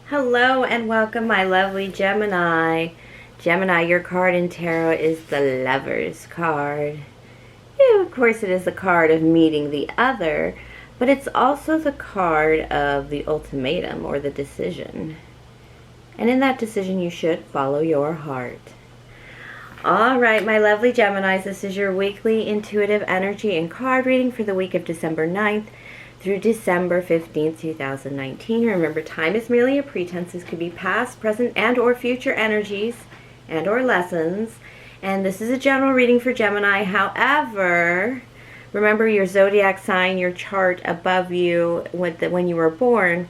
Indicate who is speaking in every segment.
Speaker 1: Hello and welcome, my lovely Gemini. Gemini, your card in tarot is the Lovers card. Yeah, of course, it is the card of meeting the other, but it's also the card of the ultimatum or the decision. And in that decision, you should follow your heart. All right, my lovely Geminis, this is your weekly intuitive energy and card reading for the week of December 9th through December 15th, 2019. Remember, time is merely a pretense. This could be past, present, and or future energies and or lessons. And this is a general reading for Gemini. However, remember your zodiac sign, your chart above you when you were born,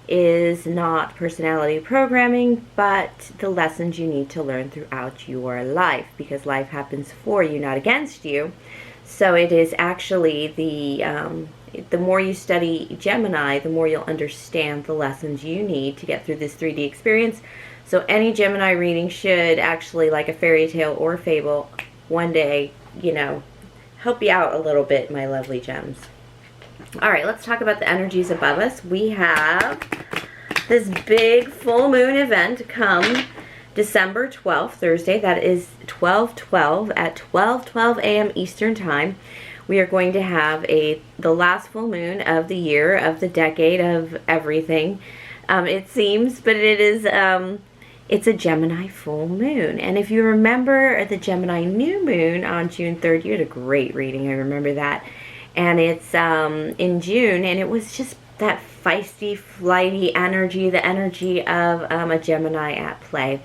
Speaker 1: is not personality programming, but the lessons you need to learn throughout your life, because life happens for you, not against you. So it is actually the more you study Gemini, the more you'll understand the lessons you need to get through this 3D experience. So any Gemini reading should actually, like a fairy tale or fable, one day, help you out a little bit, my lovely gems. All right, let's talk about the energies above us. We have this big full moon event come December 12th, Thursday. That is 12/12 at 12:12 a.m. Eastern Time. We are going to have the last full moon of the year, of the decade, of everything, it seems, but it is, it's a Gemini full moon. And if you remember the Gemini new moon on June 3rd, you had a great reading, I remember that. And it's in June, and it was just that feisty, flighty energy, the energy of a Gemini at play.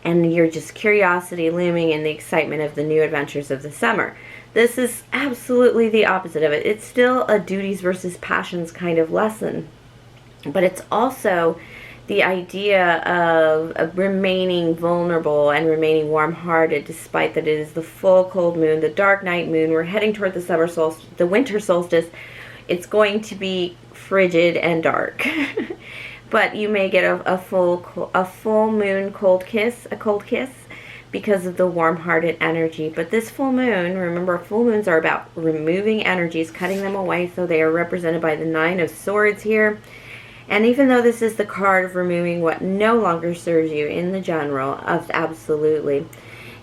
Speaker 1: And you're just curiosity looming and the excitement of the new adventures of the summer. This is absolutely the opposite of it. It's still a duties versus passions kind of lesson. But it's also the idea of remaining vulnerable and remaining warm-hearted, despite that it is the full cold moon, the dark night moon. We're heading toward the summer solstice, the winter solstice. It's going to be frigid and dark. But you may get a full moon cold kiss, because of the warm-hearted energy. But this full moon, remember, full moons are about removing energies, cutting them away, so they are represented by the Nine of Swords here. And even though this is the card of removing what no longer serves you in the general, absolutely,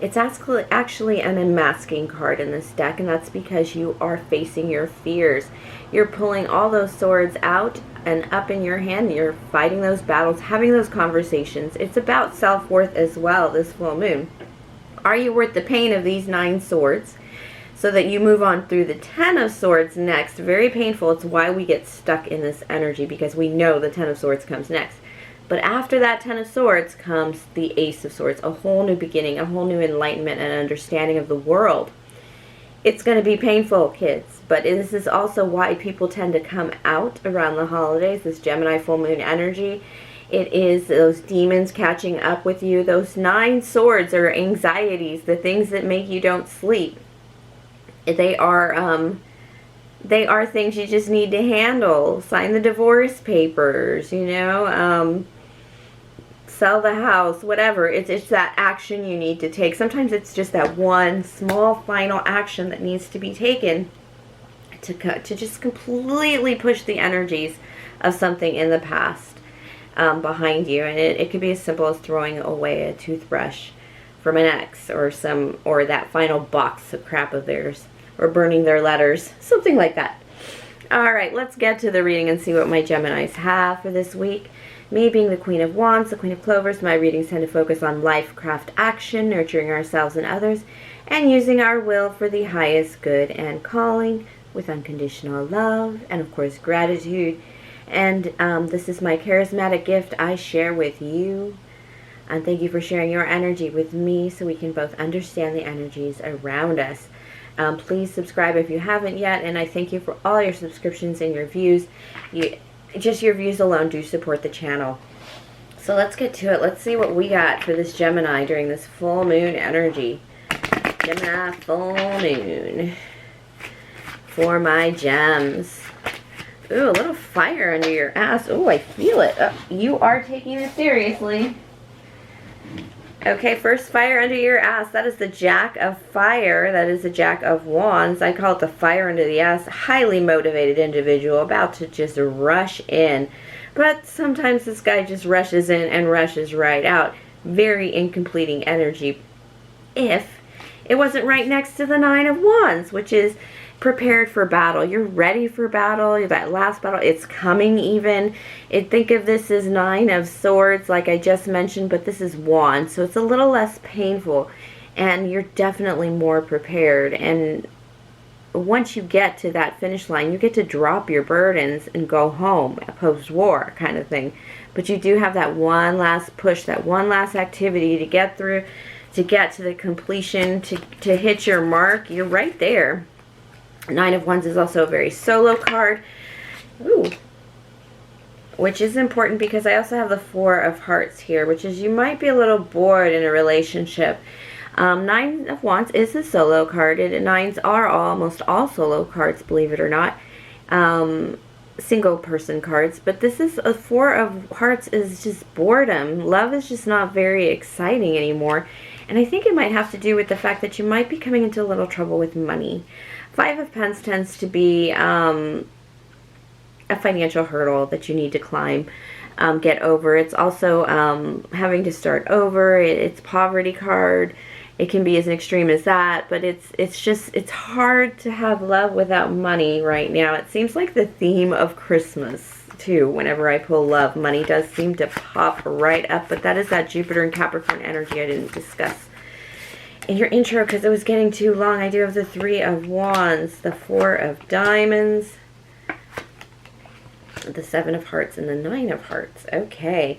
Speaker 1: it's actually an unmasking card in this deck, and that's because you are facing your fears. You're pulling all those swords out and up in your hand. You're fighting those battles, having those conversations. It's about self-worth as well, this full moon. Are you worth the pain of these 9 swords? So that you move on through the 10 of Swords next. Very painful. It's why we get stuck in this energy, because we know the 10 of Swords comes next. But after that 10 of Swords comes the Ace of Swords, a whole new beginning, a whole new enlightenment and understanding of the world. It's going to be painful, kids, but this is also why people tend to come out around the holidays, this Gemini full moon energy. It is those demons catching up with you. Those 9 swords are anxieties, the things that make you don't sleep. They are things you just need to handle. Sign the divorce papers, sell the house, whatever. It's that action you need to take. Sometimes it's just that one small final action that needs to be taken to just completely push the energies of something in the past behind you. And it could be as simple as throwing away a toothbrush from an ex, or that final box of crap of theirs, or burning their letters, something like that. All right, let's get to the reading and see what my Geminis have for this week. Me being the Queen of Wands, the Queen of Clovers, my readings tend to focus on life, craft, action, nurturing ourselves and others, and using our will for the highest good and calling with unconditional love and, of course, gratitude. And this is my charismatic gift I share with you. And thank you for sharing your energy with me so we can both understand the energies around us. Please subscribe if you haven't yet, and I thank you for all your subscriptions and your views. Just your views alone do support the channel. So let's get to it. Let's see what we got for this Gemini during this full moon energy. Gemini full moon for my gems. Ooh, a little fire under your ass. Ooh, I feel it. You are taking it seriously. Okay, first fire under your ass. That is the Jack of Fire. That is the Jack of Wands. I call it the fire under the ass. Highly motivated individual, about to just rush in But sometimes this guy just rushes in and rushes right out. Very incompleting energy. If it wasn't right next to the Nine of Wands, which is prepared for battle. You're ready for battle. That last battle, it's coming even. Think of this as Nine of Swords, like I just mentioned, but this is Wands, so it's a little less painful, and you're definitely more prepared. And once you get to that finish line, you get to drop your burdens and go home, post-war kind of thing. But you do have that one last push, that one last activity to get through, to get to the completion, to hit your mark. You're right there. Nine of Wands is also a very solo card. Ooh. Which is important because I also have the Four of Hearts here, which is you might be a little bored in a relationship. Nine of Wands is a solo card, and nines are almost all solo cards, believe it or not. Single person cards, but this is a Four of Hearts is just boredom. Love is just not very exciting anymore, and I think it might have to do with the fact that you might be coming into a little trouble with money. Five of Pens tends to be a financial hurdle that you need to climb, get over. It's also having to start over. It's poverty card. It can be as extreme as that, but it's hard to have love without money right now. It seems like the theme of Christmas too. Whenever I pull love, money does seem to pop right up, but that is that Jupiter and Capricorn energy I didn't discuss in your intro because it was getting too long. I do have the Three of Wands, the Four of Diamonds, the Seven of Hearts, and the Nine of Hearts. Okay.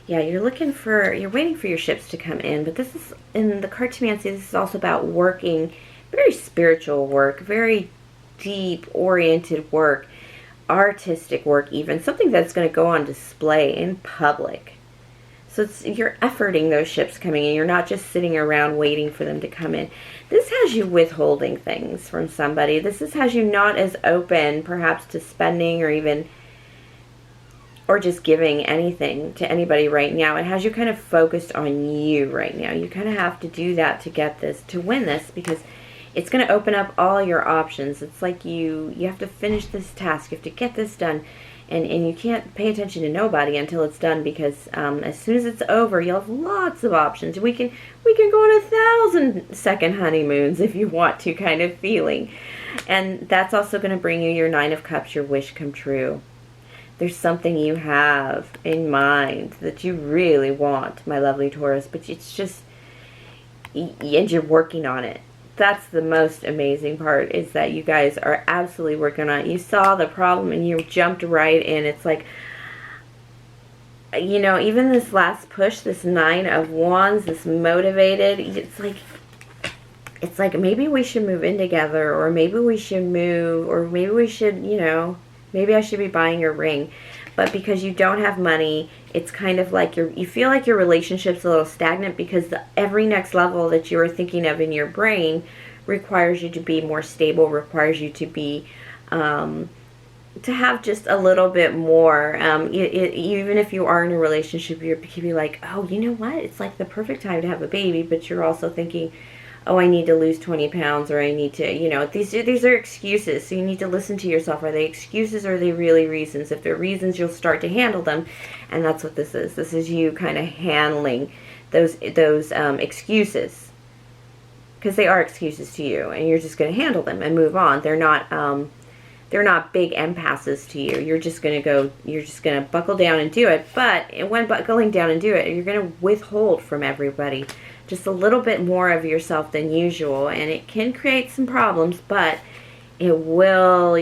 Speaker 1: Yeah, you're waiting for your ships to come in, but this is, in the cartomancy, this is also about working, very spiritual work, very deep-oriented work, artistic work even, something that's going to go on display in public. So you're efforting those ships coming in. You're not just sitting around waiting for them to come in. This has you withholding things from somebody. This has you not as open, perhaps, to spending or just giving anything to anybody right now. It has you kind of focused on you right now. You kind of have to do that to get this, to win this, because it's going to open up all your options. It's like you have to finish this task. You have to get this done. And you can't pay attention to nobody until it's done, because as soon as it's over, you'll have lots of options. We can go on 1,000-second honeymoons if you want to, kind of feeling. And that's also going to bring you your Nine of Cups, your wish come true. There's something you have in mind that you really want, my lovely Taurus, but it's just, and you're working on it. That's the most amazing part, is that you guys are absolutely working on it. You saw the problem and you jumped right in. It's like, you know, even this last push, this Nine of Wands, this motivated, it's like maybe we should move in together, or maybe we should move, or maybe we should, you know, maybe I should be buying your ring. But because you don't have money, it's kind of like you feel like your relationship's a little stagnant, because every next level that you are thinking of in your brain requires you to be more stable, requires you to be, to have just a little bit more. Even if you are in a relationship, you could be like, oh, you know what? It's like the perfect time to have a baby, but you're also thinking, oh, I need to lose 20 pounds, or I need to, you know, these are excuses. So you need to listen to yourself. Are they excuses, or are they really reasons? If they're reasons, you'll start to handle them. And that's what this is. This is you kind of handling those excuses, because they are excuses to you, and you're just going to handle them and move on. They're not big impasses to you. You're just going to buckle down and do it. But when buckling down and do it, you're going to withhold from everybody just a little bit more of yourself than usual, and it can create some problems, but it will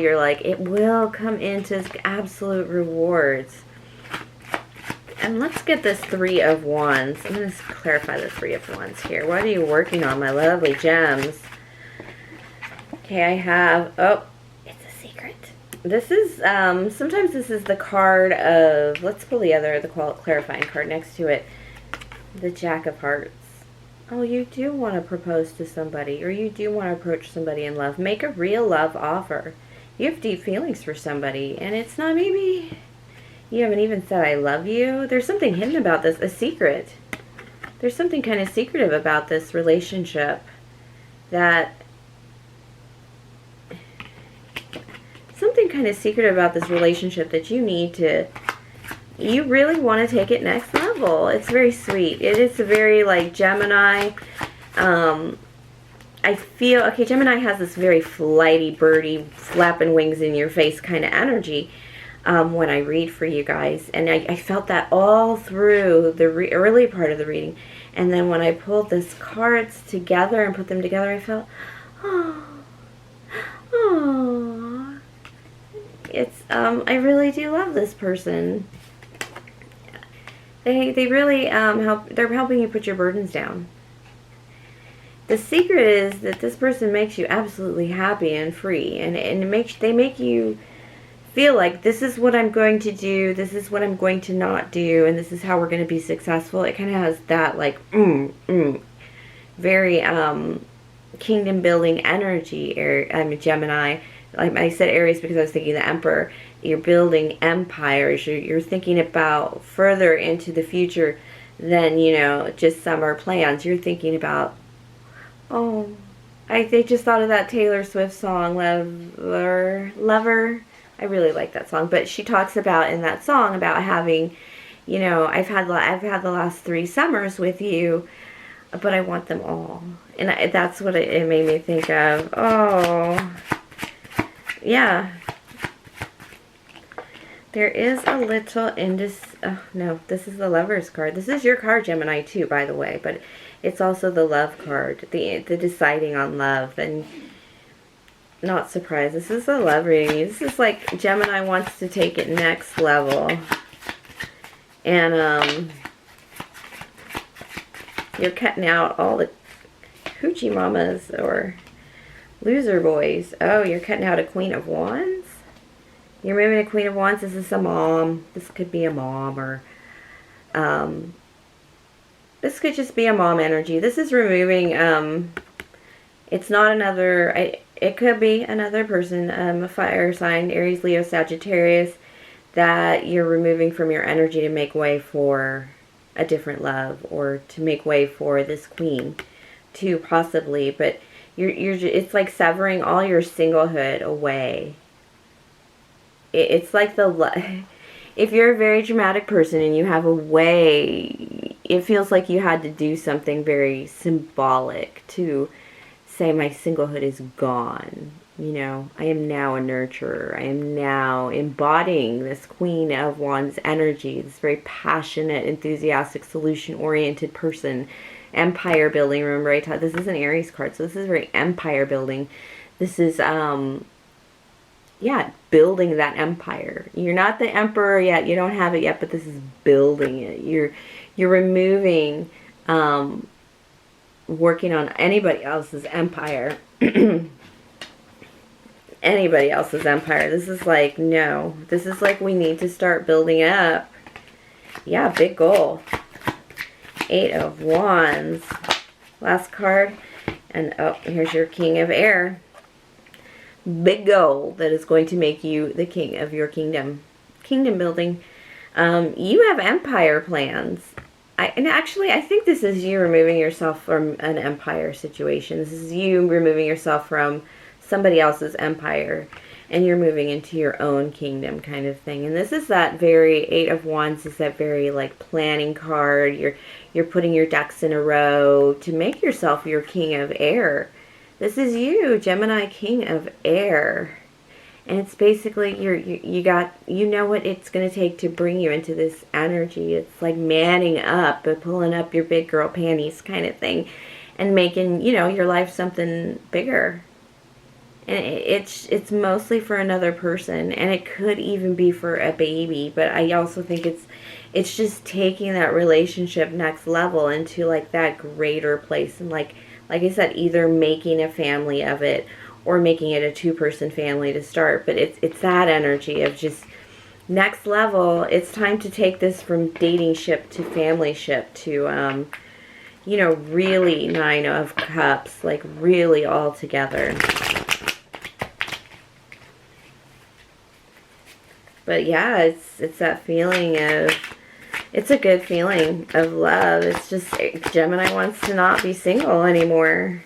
Speaker 1: come into absolute rewards. And let's get this Three of Wands. I'm going to clarify the Three of Wands here. What are you working on, my lovely gems? Okay, I have, oh, it's a secret. This is, sometimes this is the card of, let's pull the clarifying card next to it, the Jack of Hearts. Oh, you do want to propose to somebody, or you do want to approach somebody in love. Make a real love offer. You have deep feelings for somebody, and it's not, maybe you haven't even said I love you. There's something hidden about this, a secret. There's something kind of secretive about this relationship that you need to you really want to take it next level. It's very sweet. It is a very, like, Gemini. I feel, okay, Gemini has this very flighty, birdie, flapping wings in your face kind of energy when I read for you guys. And I felt that all through the early part of the reading. And then when I pulled these cards together and put them together, I felt, oh, oh. It's, I really do love this person. They really they're helping you put your burdens down. The secret is that this person makes you absolutely happy and free, and they make you feel like this is what I'm going to do, this is what I'm going to not do, and this is how we're going to be successful. It kind of has that, like, very kingdom building energy. Gemini. Like I said Aries because I was thinking the Emperor. You're building empires. You're thinking about further into the future than, you know, just summer plans. You're thinking about, oh, they just thought of that Taylor Swift song, Lover. I really like that song. But she talks about in that song about having, you know, I've had the last 3 summers with you, but I want them all. And that's what it made me think of. Oh, yeah. There is a little oh, no, this is the Lovers card. This is your card, Gemini, too, by the way. But it's also the Love card, the deciding on love. And not surprised. This is a love reading. This is like Gemini wants to take it next level. And you're cutting out all the hoochie mamas or loser boys. Oh, you're cutting out a Queen of Wands? You're moving a Queen of Wands. This is a mom. This could be a mom, or this could just be a mom energy. This is removing, it's not another, it could be another person, a fire sign, Aries, Leo, Sagittarius, that you're removing from your energy to make way for a different love, or to make way for this queen, too, possibly. But it's like severing all your singlehood away. It's like if you're a very dramatic person and you have a way, it feels like you had to do something very symbolic to say my singlehood is gone. You know, I am now a nurturer. I am now embodying this Queen of Wands energy, this very passionate, enthusiastic, solution-oriented person. Empire building, remember I taught, this is an Aries card, so this is very empire building. This is, yeah, building that empire. You're not the emperor yet, you don't have it yet, but this is building it. You're removing, working on anybody else's empire. Anybody else's empire. This is like, no. This is like, we need to start building it up. Yeah, big goal. 8 of Wands. Last card. And, oh, here's your King of Air. Big goal that is going to make you the king of your kingdom. Kingdom building. You have empire plans. And actually, I think this is you removing yourself from an empire situation. This is you removing yourself from somebody else's empire, and you're moving into your own kingdom kind of thing. And this is that very, 8 of Wands is that very, like, planning card. You're putting your ducks in a row to make yourself your King of Air. This is you, Gemini, King of Air. And it's basically, you know what it's going to take to bring you into this energy. It's like manning up, but pulling up your big girl panties kind of thing, and making, you know, your life something bigger. And it's mostly for another person, and it could even be for a baby. But I also think it's just taking that relationship next level into, like, that greater place. And like I said, either making a family of it or making it a 2-person family to start. But it's that energy of just next level. It's time to take this from dating ship to family ship to, you know, really 9 of Cups, like really all together. But yeah, it's that feeling of, it's a good feeling of love. It's just Gemini wants to not be single anymore.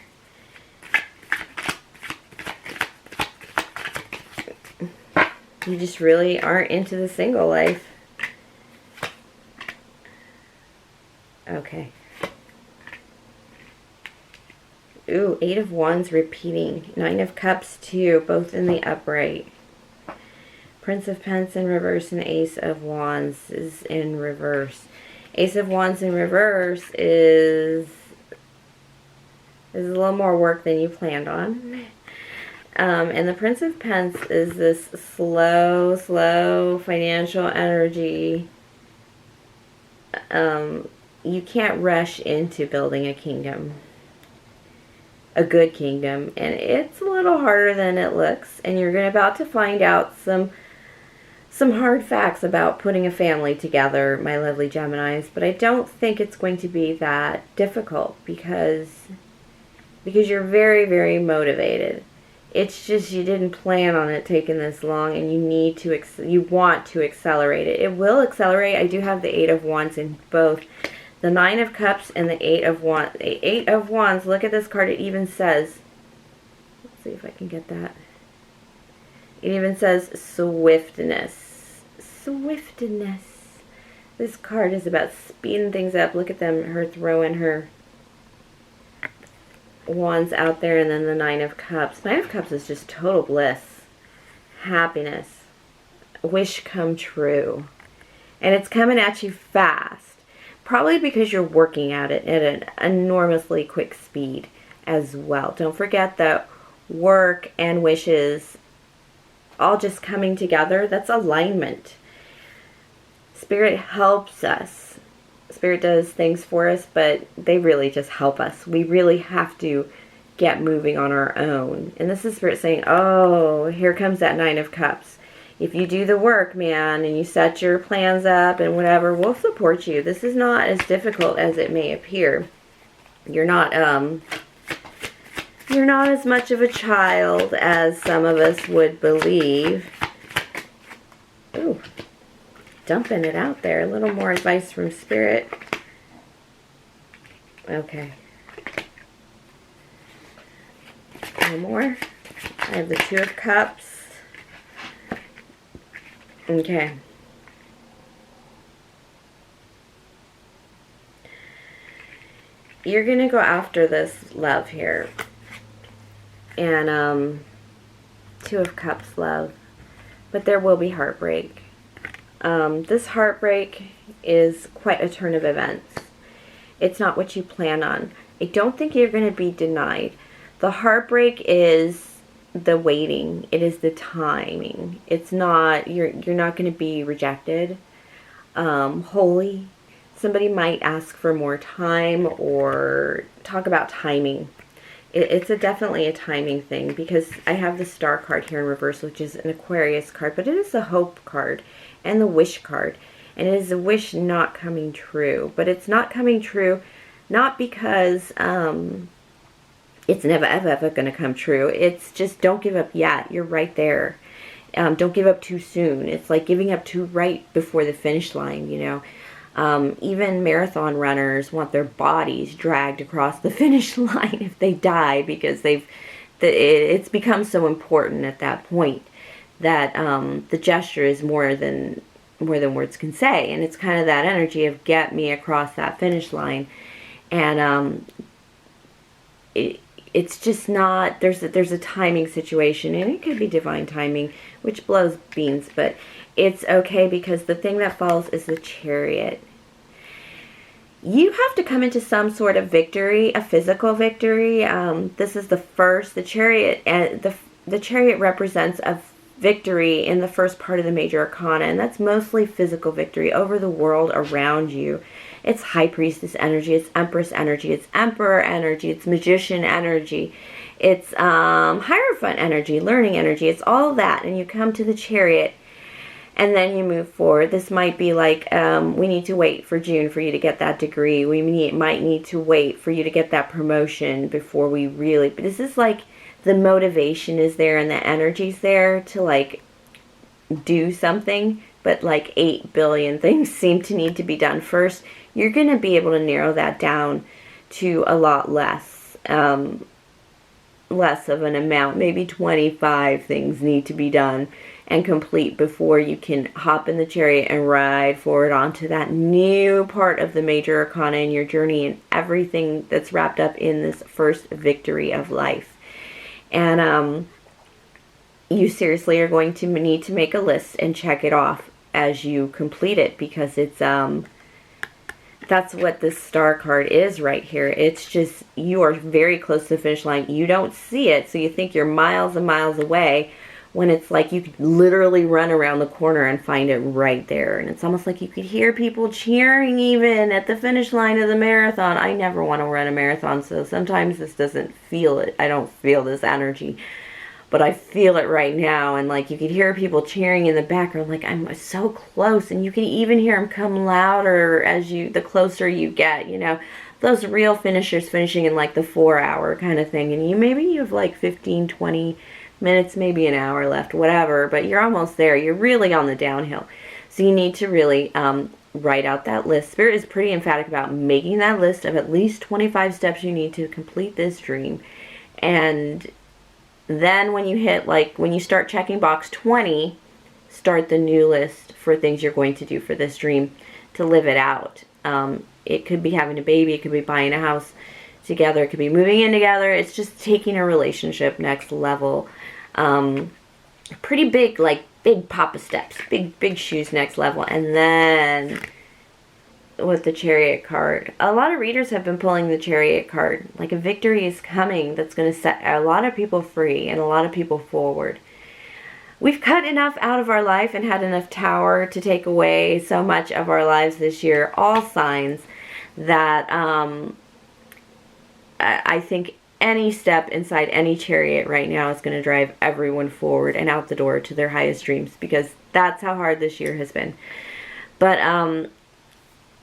Speaker 1: You just really aren't into the single life. Okay. Ooh, 8 of Wands repeating. 9 of Cups too, both in the upright. Prince of Pence in reverse and Ace of Wands is in reverse. Ace of Wands in reverse is a little more work than you planned on. And the Prince of Pence is this slow financial energy. You can't rush into building a kingdom. A good kingdom. And it's a little harder than it looks. And you're about to find out some hard facts about putting a family together, my lovely Geminis. But I don't think it's going to be that difficult because you're very motivated. It's just you didn't plan on it taking this long, and you want to accelerate it. It will accelerate. I do have the 8 of Wands in both. The 9 of Cups and the 8 of Wands. The 8 of Wands, look at this card. It even says, let's see if I can get that. It even says swiftness. Swiftness. This card is about speeding things up. Look at them, her throwing her Wands out there, and then the 9 of Cups. 9 of Cups is just total bliss, happiness, wish come true, and it's coming at you fast, probably because you're working at it at an enormously quick speed as well. Don't forget that work and wishes all just coming together, that's alignment. Spirit helps us. Spirit does things for us, but they really just help us. We really have to get moving on our own. And this is Spirit saying, oh, here comes that 9 of Cups. If you do the work, man, and you set your plans up and whatever, we'll support you. This is not as difficult as it may appear. You're not as much of a child as some of us would believe. Ooh. Dumping it out there. A little more advice from Spirit. Okay. One more. I have the 2 of Cups. Okay. You're going to go after this love here. And 2 of Cups love. But there will be heartbreak. This heartbreak is quite a turn of events. It's not what you plan on. I don't think you're going to be denied. The heartbreak is the waiting. It is the timing. It's not, you're not going to be rejected wholly. Somebody might ask for more time or talk about timing. It's definitely a timing thing, because I have the Star card here in reverse, which is an Aquarius card, but it is the Hope card and the Wish card. And it is a wish not coming true. But it's not coming true not because it's never ever going to come true. It's just don't give up yet. You're right there. Don't give up too soon. It's like giving up too right before the finish line, you know. Even marathon runners want their bodies dragged across the finish line if they die, because it's become so important at that point that the gesture is more than words can say. And it's kind of that energy of get me across that finish line. And it's just not, there's a timing situation, and it could be divine timing, which blows beans, but it's okay, because the thing that falls is the Chariot. You have to come into some sort of victory, a physical victory. This is the first, the Chariot, and the Chariot represents a victory in the first part of the major arcana, and that's mostly physical victory over the world around you. It's High Priestess energy, it's Empress energy, it's Emperor energy, it's Magician energy, it's Hierophant energy, learning energy, it's all that. And you come to the Chariot, and then you move forward. This might be like, we need to wait for June for you to get that degree. We might need to wait for you to get that promotion before we really, but this is like the motivation is there and the energy's there to like do something, but like 8 billion things seem to need to be done first. You're going to be able to narrow that down to a lot less of an amount. Maybe 25 things need to be done, and complete before you can hop in the chariot and ride forward onto that new part of the major arcana in your journey and everything that's wrapped up in this first victory of life. And you seriously are going to need to make a list and check it off as you complete it, because it's that's what this star card is right here. It's just, you are very close to the finish line. You don't see it, so you think you're miles and miles away, when it's like you could literally run around the corner and find it right there. And it's almost like you could hear people cheering even at the finish line of the marathon. I never want to run a marathon, so sometimes this doesn't feel it. I don't feel this energy, but I feel it right now. And like you could hear people cheering in the background, like I'm so close, and you can even hear them come louder as the closer you get, you know, those real finishers finishing in like the 4-hour kind of thing. And maybe you have like 15, 20 minutes, maybe an hour left, whatever, but you're almost there. You're really on the downhill. So you need to really write out that list. Spirit is pretty emphatic about making that list of at least 25 steps you need to complete this dream. And then when you hit, like, when you start checking box 20, start the new list for things you're going to do for this dream to live it out. It could be having a baby, it could be buying a house together, it could be moving in together. It's just taking a relationship next level. Pretty big, like big papa steps, big shoes next level. And then with the Chariot card, a lot of readers have been pulling the Chariot card. Like a victory is coming that's going to set a lot of people free and a lot of people forward. We've cut enough out of our life and had enough Tower to take away so much of our lives this year. All signs that I think any step inside any Chariot right now is going to drive everyone forward and out the door to their highest dreams, because that's how hard this year has been. But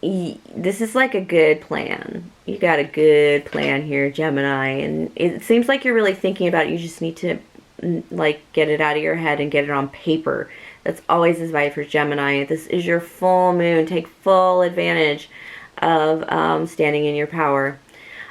Speaker 1: this is like a good plan. You got a good plan here, Gemini, and it seems like you're really thinking about it. You just need to like get it out of your head and get it on paper. That's always advice for Gemini. This is your full moon. Take full advantage of standing in your power.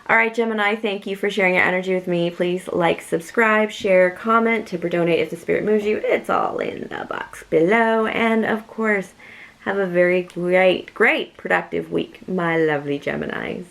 Speaker 1: Alright, Gemini, thank you for sharing your energy with me. Please like, subscribe, share, comment, tip or donate if the spirit moves you. It's all in the box below. And of course, have a very great, productive week, my lovely Geminis.